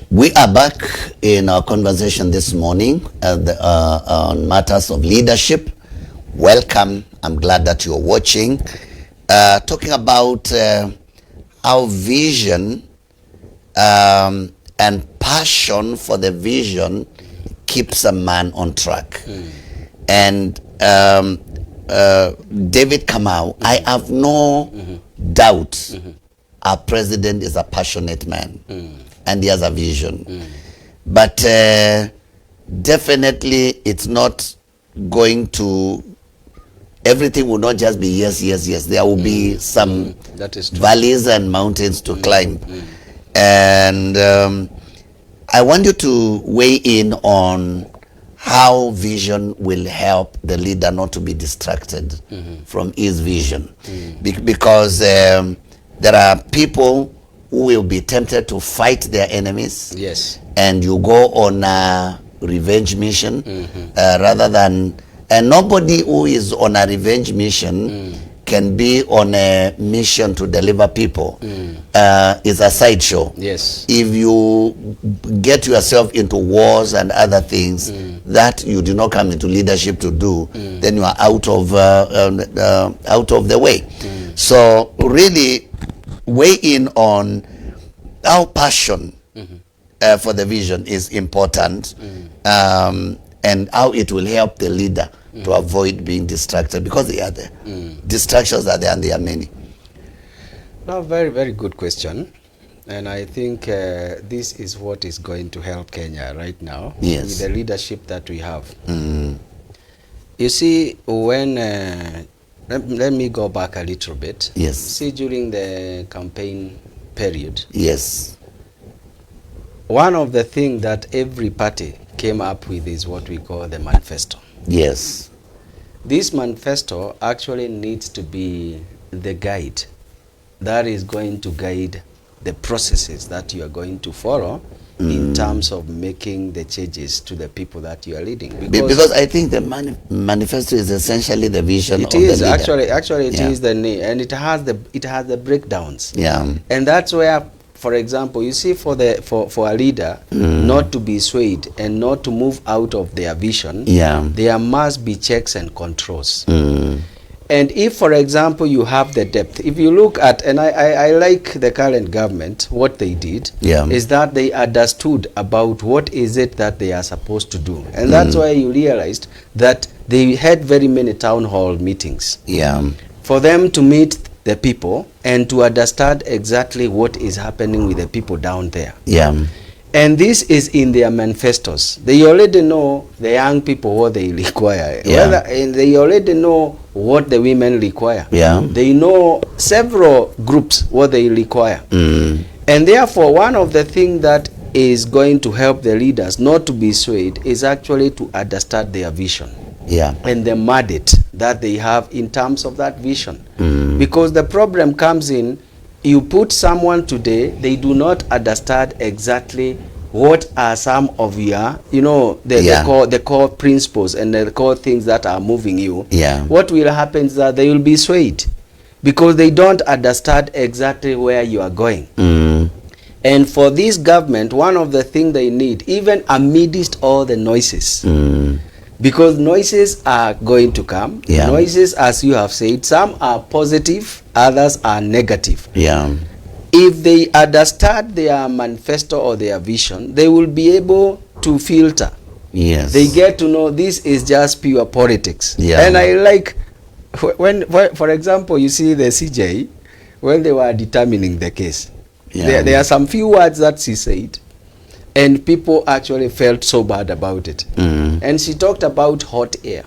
We are back in our conversation this morning on matters of leadership. Welcome. I'm glad that you're watching. Talking about how vision and passion for the vision keeps a man on track. And David Kamau, I have no doubt our president is a passionate man. And he has a vision. But definitely it's not going to everything will not just be yes, yes, yes. There will be some valleys and mountains to climb. And I want you to weigh in on how vision will help the leader not to be distracted from his vision. Because there are people who will be tempted to fight their enemies. Yes. And you go on a revenge mission rather than... And nobody who is on a revenge mission can be on a mission to deliver people. It's a sideshow. Yes. If you get yourself into wars and other things that you do not come into leadership to do, then you are out of the way. So really weigh in on how passion for the vision is important, and how it will help the leader to avoid being distracted, because they are there. Distractions are there, and they are many. Now, very, very good question. And I think this is what is going to help Kenya right now, with the leadership that we have. You see, when, let me go back a little bit. Yes. See, during the campaign period. Yes. One of the things that every party came up with is what we call the manifesto. Yes. This manifesto actually needs to be the guide that is going to guide the processes that you are going to follow in terms of making the changes to the people that you are leading. Because I think the manifesto is essentially the vision of the leader. Actually it is the name, and it has the breakdowns. Yeah. And that's where, for example, you see, for a leader not to be swayed and not to move out of their vision, there must be checks and controls. And if, for example, you have the depth, if you look at, and I like the current government, what they did is that they understood about what is it that they are supposed to do. And that's why you realized that they had very many town hall meetings. For them to meet the people and to understand exactly what is happening with the people down there. And this is in their manifestos. They already know the young people what they require. And they already know what the women require. They know several groups what they require. And therefore, one of the things that is going to help the leaders not to be swayed is actually to understand their vision. And the mandate that they have in terms of that vision. Because the problem comes in, you put someone today, they do not understand exactly what are some of your, the core principles and the core things that are moving you. What will happen is that they will be swayed because they don't understand exactly where you are going. And for this government, one of the things they need, even amidst all the noises, because noises are going to come. Noises, as you have said, some are positive, others are negative. If they understand their manifesto or their vision, they will be able to filter. They get to know this is just pure politics. And I like, when for example, you see the CJ, when they were determining the case, there are some few words that she said, and people actually felt so bad about it. And she talked about hot air.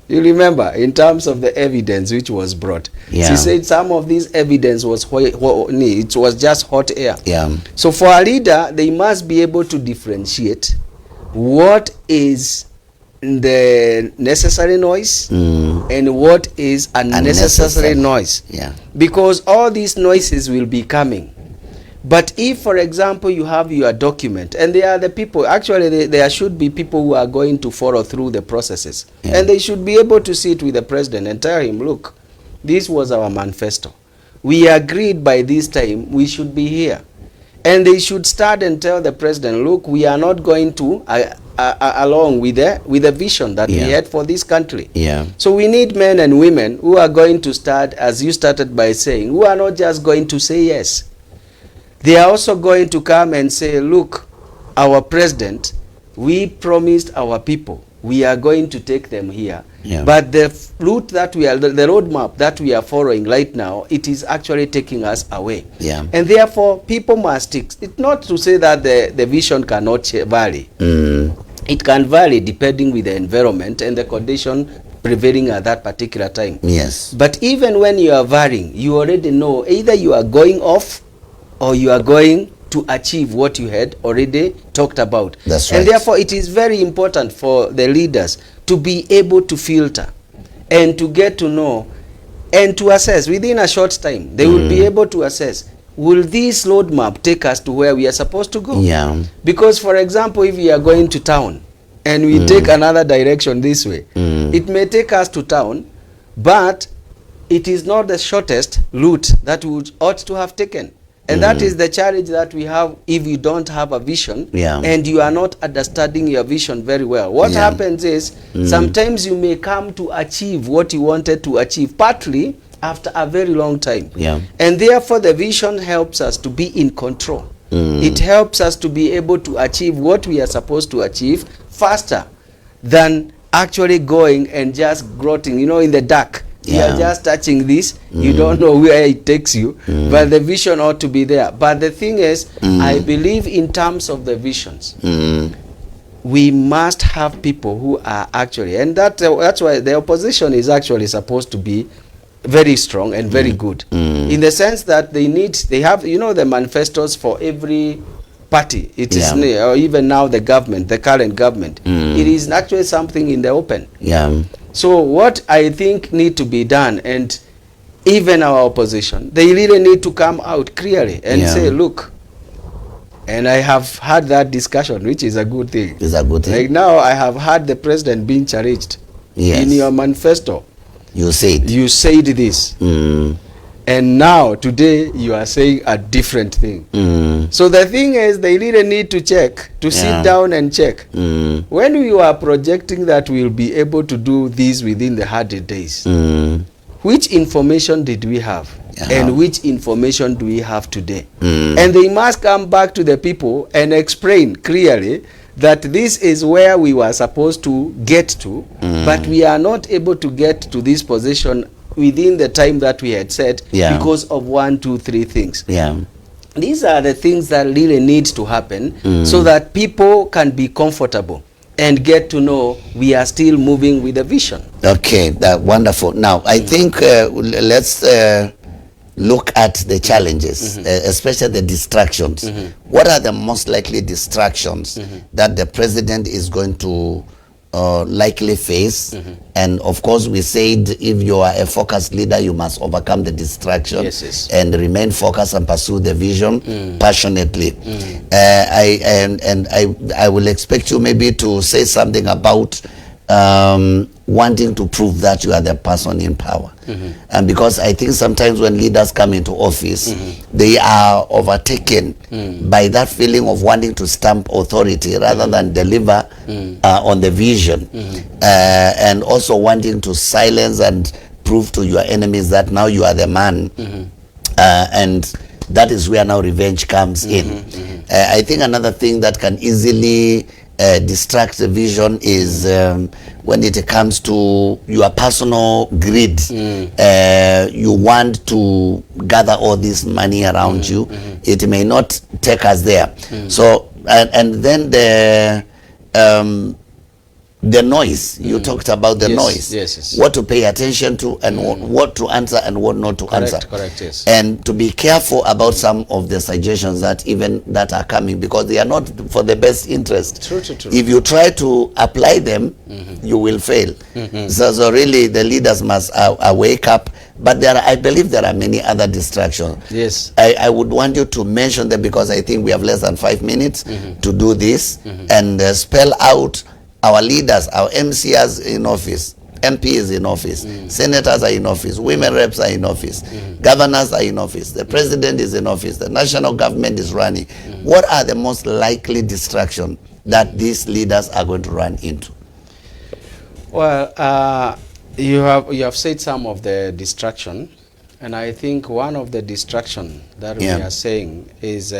You remember, in terms of the evidence which was brought. She said some of this evidence was it was just hot air. So for a leader, they must be able to differentiate what is the necessary noise and what is unnecessary noise. Because all these noises will be coming. But if, for example, you have your document, and they are the people, actually there should be people who are going to follow through the processes. And they should be able to sit with the president and tell him, look, this was our manifesto. We agreed by this time we should be here. And they should start and tell the president, look, we are not going to along with the vision that we had for this country. So we need men and women who are going to start, as you started by saying, who are not just going to say yes. They are also going to come and say, look, our president, we promised our people, we are going to take them here. But the route that we are, the roadmap that we are following right now, it is actually taking us away. And therefore, people must stick. It's not to say that the vision cannot vary. It can vary depending with the environment and the condition prevailing at that particular time. Yes. But even when you are varying, you already know either you are going off or you are going to achieve what you had already talked about. That's right. And therefore it is very important for the leaders to be able to filter and to get to know and to assess within a short time. They will be able to assess, will this roadmap take us to where we are supposed to go? Yeah. Because, for example, if we are going to town and we take another direction this way, it may take us to town, but it is not the shortest route that we ought to have taken. And that is the challenge that we have if you don't have a vision and you are not understanding your vision very well. What happens is sometimes you may come to achieve what you wanted to achieve, partly after a very long time. And therefore the vision helps us to be in control. It helps us to be able to achieve what we are supposed to achieve faster than actually going and just grotting, in the dark. You are just touching this, you don't know where it takes you, but the vision ought to be there. But the thing is, I believe in terms of the visions, we must have people who are actually, and that's why the opposition is actually supposed to be very strong and very good, in the sense that they have, the manifestos for every party. It is, or even now the government, the current government, it is actually something in the open. So what I think need to be done, and even our opposition, they really need to come out clearly and say, look, and I have had that discussion, which is a good thing. It's a good thing. Like now I have had the president being challenged. In your manifesto. You said this. And now today you are saying a different thing. So the thing is, they really need to check, to sit down and check. When we were projecting that we'll be able to do this within the 100 days, which information did we have? And which information do we have today? And they must come back to the people and explain clearly that this is where we were supposed to get to, but we are not able to get to this position within the time that we had set because of 1, 2, 3 things. These are the things that really need to happen so that people can be comfortable and get to know we are still moving with a vision. Okay, that's wonderful. Now, I think let's look at the challenges, especially the distractions. What are the most likely distractions that the president is going to likely face? And of course we said if you are a focused leader, you must overcome the distraction and remain focused and pursue the vision passionately. I will expect you maybe to say something about wanting to prove that you are the person in power. And because I think sometimes when leaders come into office, they are overtaken by that feeling of wanting to stamp authority rather than deliver on the vision, and also wanting to silence and prove to your enemies that now you are the man, and that is where now revenge comes in. I think another thing that can easily distract the vision is when it comes to your personal greed. You want to gather all this money around you. It may not take us there. So and then the noise, you talked about the noise, what to pay attention to and what to answer and what not to answer. And to be careful about some of the suggestions that even that are coming, because they are not for the best interest. If you try to apply them, you will fail. So really the leaders must wake up. But I believe there are many other distractions. I would want you to mention them, because I think we have less than 5 minutes to do this, and spell out our leaders, our MCs in office, MPs in office, senators are in office, women reps are in office, governors are in office, the president is in office, the national government is running. What are the most likely distractions that these leaders are going to run into? Well, you have said some of the distraction, and I think one of the distraction that we are saying is,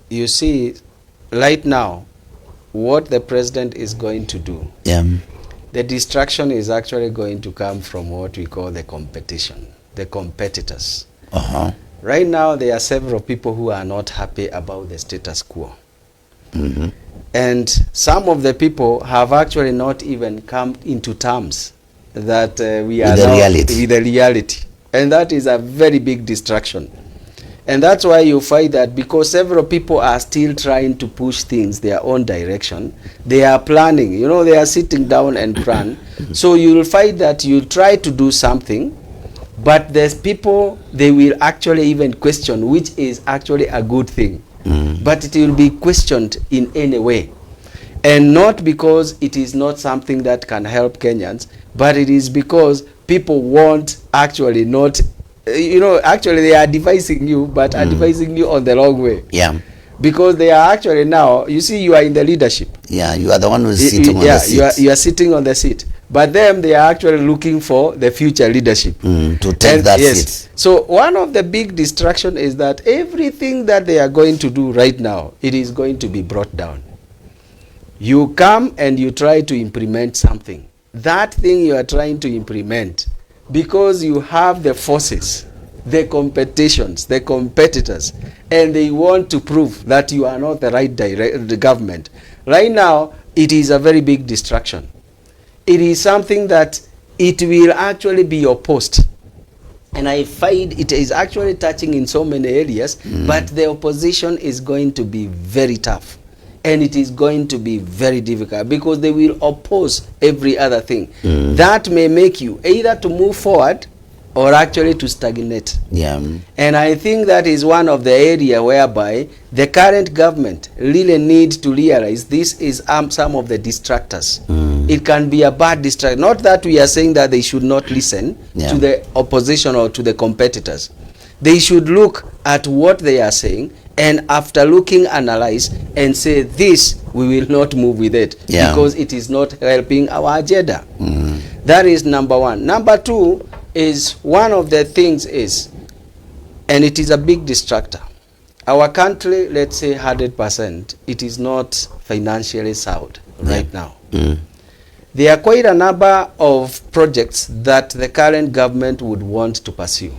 you see, right now, what the president is going to do, the distraction is actually going to come from what we call the competition, the competitors. Right now, there are several people who are not happy about the status quo. And some of the people have actually not even come into terms that we are with the now reality. with the reality. And that is a very big distraction. And that's why you find that because several people are still trying to push things their own direction, they are planning, you know, they are sitting down and plan. So you'll find that you try to do something, but there's people, they will actually even question which is actually a good thing. But it will be questioned in any way. And not because it is not something that can help Kenyans, but it is because people want actually not, you know, actually they are advising you, but advising you on the wrong way. Yeah. Because they are actually now, you see, you are in the leadership. Yeah, you are the one who is sitting on the seat. You are sitting on the seat. But them, they are actually looking for the future leadership. To take that seat. So one of the big distraction is that everything that they are going to do right now, it is going to be brought down. You come and you try to implement something. That thing you are trying to implement, because you have the forces, the competitions, the competitors, and they want to prove that you are not the right the government. Right now, it is a very big distraction. It is something that it will actually be opposed. And I find it is actually touching in so many areas, but the opposition is going to be very tough. And it is going to be very difficult because they will oppose every other thing. That may make you either to move forward or actually to stagnate. Yeah. And I think that is one of the area whereby the current government really needs to realize this is some of the distractors. It can be a bad distraction. Not that we are saying that they should not listen to the opposition or to the competitors. They should look at what they are saying, and after looking, analyze and say this, we will not move with it because it is not helping our agenda. That is number one. Number two is one of the things is, and it is a big distractor. Our country, let's say 100%, it is not financially sound right now. There are quite a number of projects that the current government would want to pursue.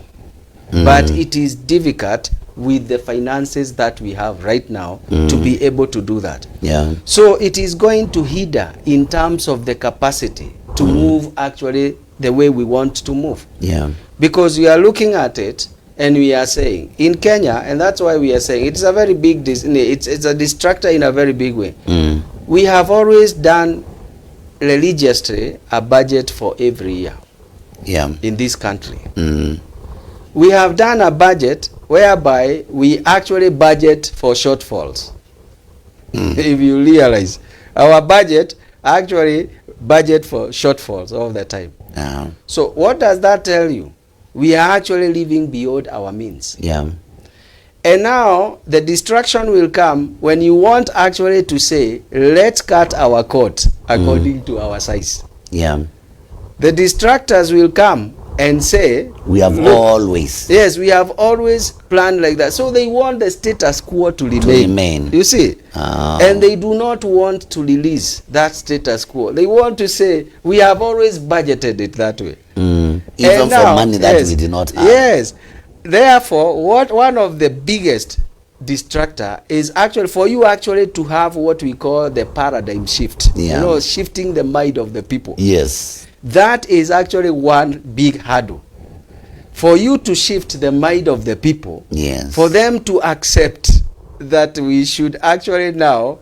But it is difficult with the finances that we have right now to be able to do that. So it is going to hinder in terms of the capacity to move actually the way we want to move. Because we are looking at it and we are saying in Kenya, and that's why we are saying it's a very big, it's a distractor in a very big way. We have always done religiously a budget for every year in this country. We have done a budget whereby we actually budget for shortfalls. If you realize, our budget actually budget for shortfalls all the time. So what does that tell you? We are actually living beyond our means. And now the distraction will come when you want actually to say, let's cut our coat according to our size. The distractors will come and say, we have always. Yes, we have always planned like that. So they want the status quo to remain. You see? And they do not want to release that status quo. They want to say, we have always budgeted it that way. Even for money that we did not have. Therefore, one of the biggest distractor is actually for you actually to have what we call the paradigm shift. You know, shifting the mind of the people. That is actually one big hurdle. For you to shift the mind of the people, for them to accept that we should actually now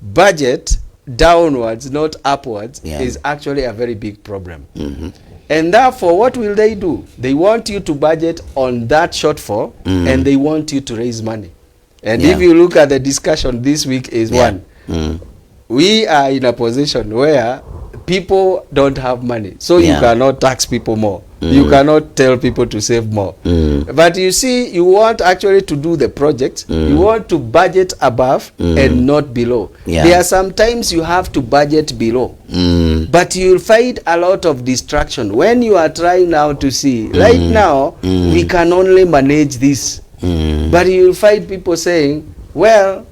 budget downwards, not upwards, is actually a very big problem. And therefore, what will they do? They want you to budget on that shortfall, and they want you to raise money. And if you look at the discussion this week is one. We are in a position where people don't have money, so you cannot tax people more. You cannot tell people to save more. But you see, you want actually to do the project. You want to budget above and not below. There are sometimes you have to budget below. But you'll find a lot of distraction when you are trying now to see, right now, we can only manage this. But you'll find people saying, well,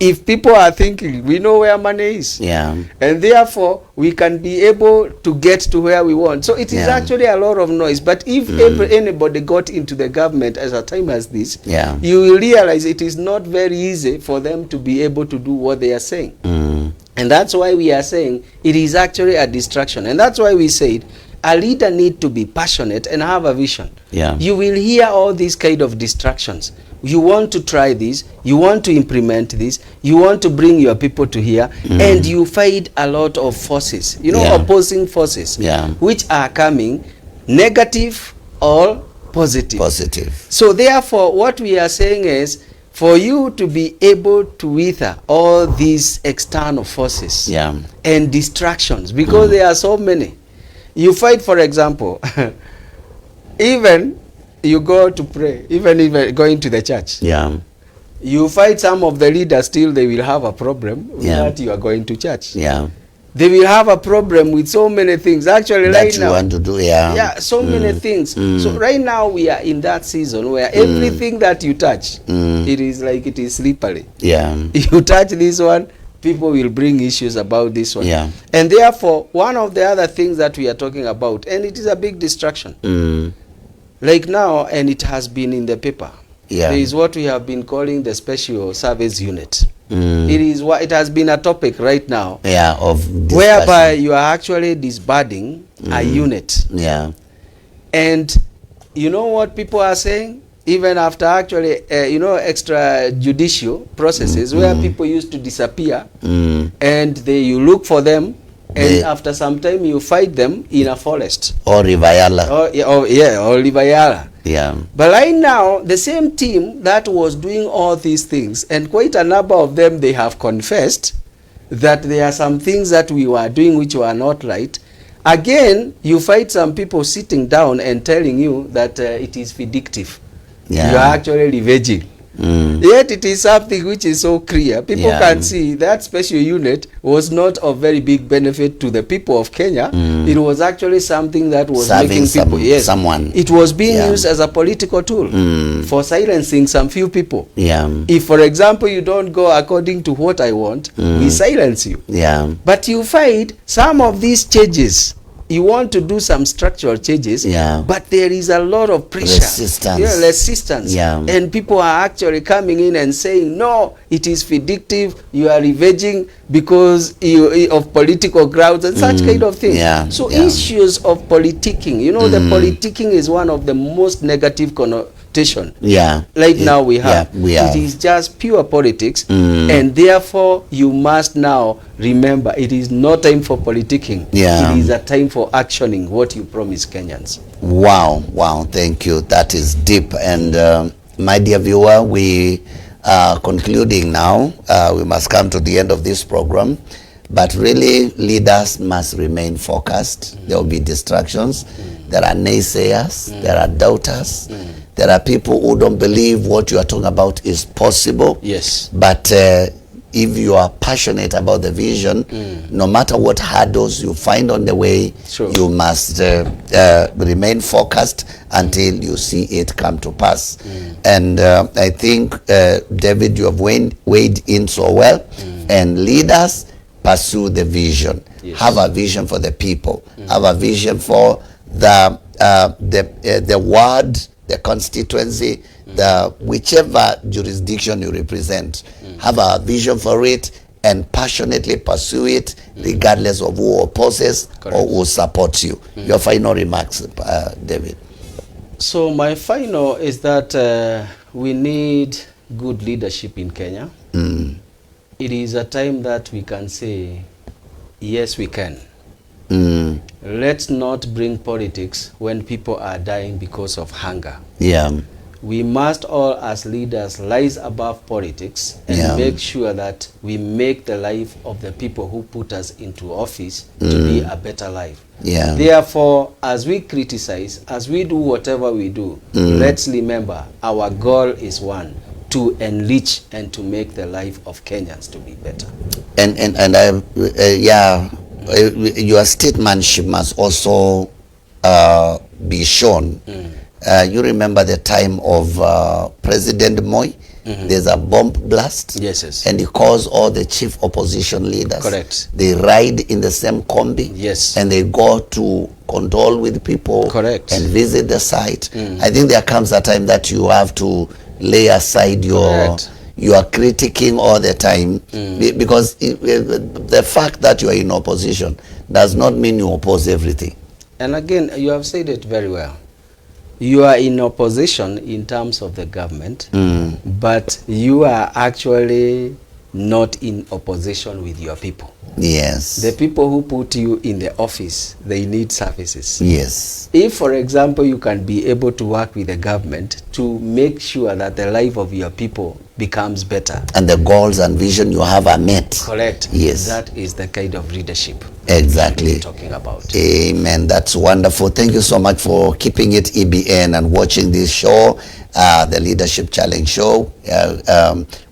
if people are thinking, we know where money is. And therefore, we can be able to get to where we want. So it is actually a lot of noise. But if anybody got into the government as a time as this, you will realize it is not very easy for them to be able to do what they are saying. And that's why we are saying it is actually a distraction. And that's why we said a leader need to be passionate and have a vision. Yeah. You will hear all these kind of distractions. You want to try this, you want to implement this, you want to bring your people to here, and you find a lot of forces, you know, opposing forces, which are coming, negative or positive. So therefore, what we are saying is, for you to be able to wither all these external forces and distractions, because there are so many. You fight, for example, even you go to pray, even going to the church. You fight some of the leaders, still they will have a problem with that you are going to church. They will have a problem with so many things. Actually, that right you now, want to do, so many things. So right now we are in that season where everything that you touch, it is like it is slippery. You touch this one, people will bring issues about this one. And therefore, one of the other things that we are talking about, and it is a big distraction. Like now, and it has been in the paper. There is what we have been calling the Special Service Unit. It is what it has been a topic right now. Of discussion. Whereby you are actually disbanding a unit. And you know what people are saying? Even after actually, you know, extrajudicial processes where people used to disappear, and you look for them, and after some time you find them in a forest. Or Rivayala. Or Rivayala. But right now, the same team that was doing all these things, and quite a number of them, they have confessed that there are some things that we were doing which were not right. Again, you find some people sitting down and telling you that it is vindictive. You are actually revenging. Yet it is something which is so clear. People can see that special unit was not of very big benefit to the people of Kenya. It was actually something that was serving making people, someone. It was being used as a political tool for silencing some few people. If, for example, you don't go according to what I want, we silence you. But you find some of these changes, you want to do some structural changes, but there is a lot of pressure, resistance, and people are actually coming in and saying, no, it is vindictive, you are revenging because of political grounds and such kind of things. So issues of politicking, you know, the politicking is one of the most negative connotations. Like now we have. It is just pure politics, and therefore you must now remember it is not time for politicking. It is a time for actioning what you promise Kenyans. Wow, thank you. That is deep. And my dear viewer, we are concluding now. We must come to the end of this program. But really, leaders must remain focused. There will be distractions. There are naysayers. There are doubters. There are people who don't believe what you are talking about is possible. But if you are passionate about the vision, no matter what hurdles you find on the way, you must remain focused until you see it come to pass. And I think, David, you have weighed in so well. And leaders, pursue the vision. Have a vision for the people. Have a vision for the ward, the constituency, whichever jurisdiction you represent. Have a vision for it and passionately pursue it, regardless of who opposes or who supports you. Your final remarks, David. So my final is that we need good leadership in Kenya. It is a time that we can say, yes, we can. Let's not bring politics when people are dying because of hunger. We must all, as leaders, rise above politics and make sure that we make the life of the people who put us into office to be a better life. Therefore, as we criticize, as we do whatever we do, let's remember our goal is one: to enrich and to make the life of Kenyans to be better. And your statesmanship must also be shown. You remember the time of President Moi? There's a bomb blast. And he calls all the chief opposition leaders. They ride in the same combi. And they go to condole with people. And visit the site. I think there comes a time that you have to lay aside you are critiquing all the time, because the fact that you are in opposition does not mean you oppose everything. And again, you have said it very well. You are in opposition in terms of the government, but you are actually not in opposition with your people. Yes. The people who put you in the office, they need services. Yes. If, for example, you can be able to work with the government to make sure that the life of your people becomes better, and the goals and vision you have are met. Correct. Yes. That is the kind of leadership exactly we're talking about. Amen. That's wonderful. Thank you so much for keeping it EBN and watching this show, the Leadership Challenge show.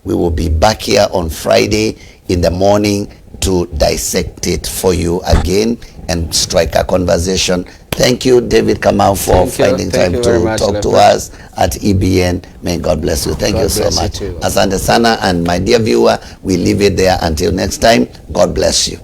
We will be back here on Friday in the morning to dissect it for you again and strike a conversation. Thank you, David Kamau, for finding time to talk to us at EBN. May God bless you. Thank you so much. Asante sana. And my dear viewer, we leave it there until next time. God bless you.